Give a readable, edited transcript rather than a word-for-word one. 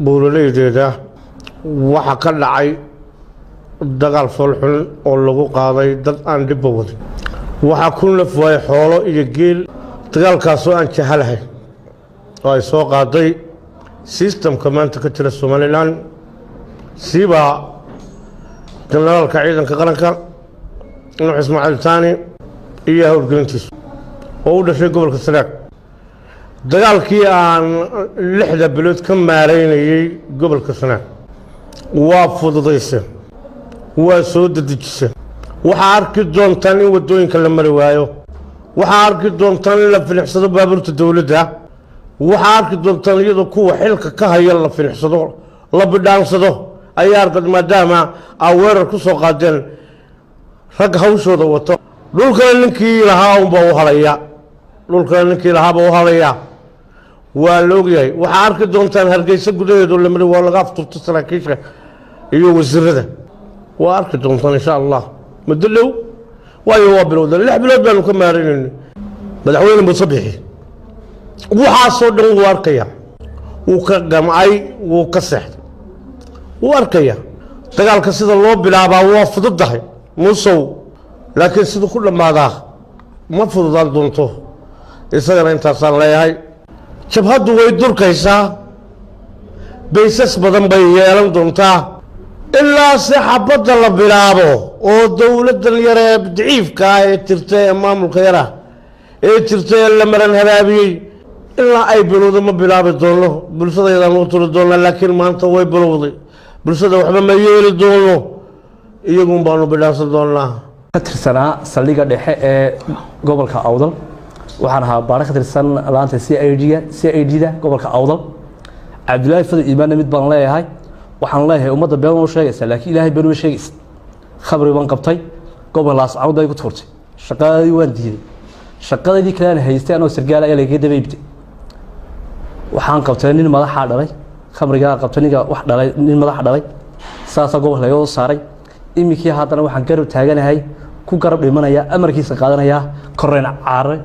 buuraleydeeda waxa ka dhacay dagaal foolxun oo lagu qaaday dad aan dhibba wadin waxaa ku naf waayay xoolo iyo geel dagaalkaasoo aan jahalahay oo ay soo qaaday sistamka maanta ka jira Somaliland siba generaalka ciidanka qaranka Nuux Ismaaciil Taani iyo howlgelintiisa oo u dhashay gobolka Sanaag dagaalkii aan 6 bilood ka maareynayay gobolka Sanaag waa fududaysay waa soo dadejisay waxa arki doontaan in wadooyinka la mari waayo waxa arki doontaan in la filixsado baabuurta dawladda waxa arki doontaan iyadoo kuwa xilka ka haya la filixsado la bidhaansado ayaa arqad maadaama ay weerar ku soo qaadeen rag hawshooda wato dhulkana ninkii lahaa u halaya dhulkana ninkii lahaa u halaya waa loogyahay waxa arki doontaan Hargeysa gudaheedu la mari waa laga afturto saraakiisha iyo wasiirada waa arki doontaan insha Allah madalow waayo waa bilowda 6 bilood baan ka maareynay madaxweyne Musabbixi waxa soo dhan uu arkaya uu ka gamay uu ka seexday uu arkaya dagaalka sida loo bilaabaa waa fududahay musow laakiin sida ku dhamaadaa ma fududaan doonto isagana intaasaan leeyahay jabhadu way durkaysaa baysas badan bay yeelan doontaa ilaa si xabadda la bilaabo oo dawladdan yar ee daciifka ah ee tirta ee maamulka yar ah ee tirta la maran haraabiyay ilaa ay bilowdo ma bilaabi doono bulshadaydan u tiro doona laakiin maanta way bilowday bulshada waxba ma yeeli doono iyagu baanu bilaabsan doonaa ka tirsanaa saldhigga dhexe ee gobolka Awdal waxaan ahaa baara ka tirsan laanta CID-da gobolka Awdal Cabdullaahi Fadil Iimaan mid baan leeyahay waxaan leeyahay ummadda been oo sheegaysa laakiin Ilaahay been oo sheegaysa khabri baan qabtay gobolaas Awdal ay ku turtay shaqadii waan diiday shaqadii kale aan haystay anoo sargaal ayaa laga dabeeyay waxaan qabtay nin madaxa dhalay khamriga qabtay ninka wax dhalay nin madaxa dhalay saasa gobol laga saaray imikii haddana waxaan garab taaganahay ku garab dhimanaya amarkiisa qaadanaya koreen caare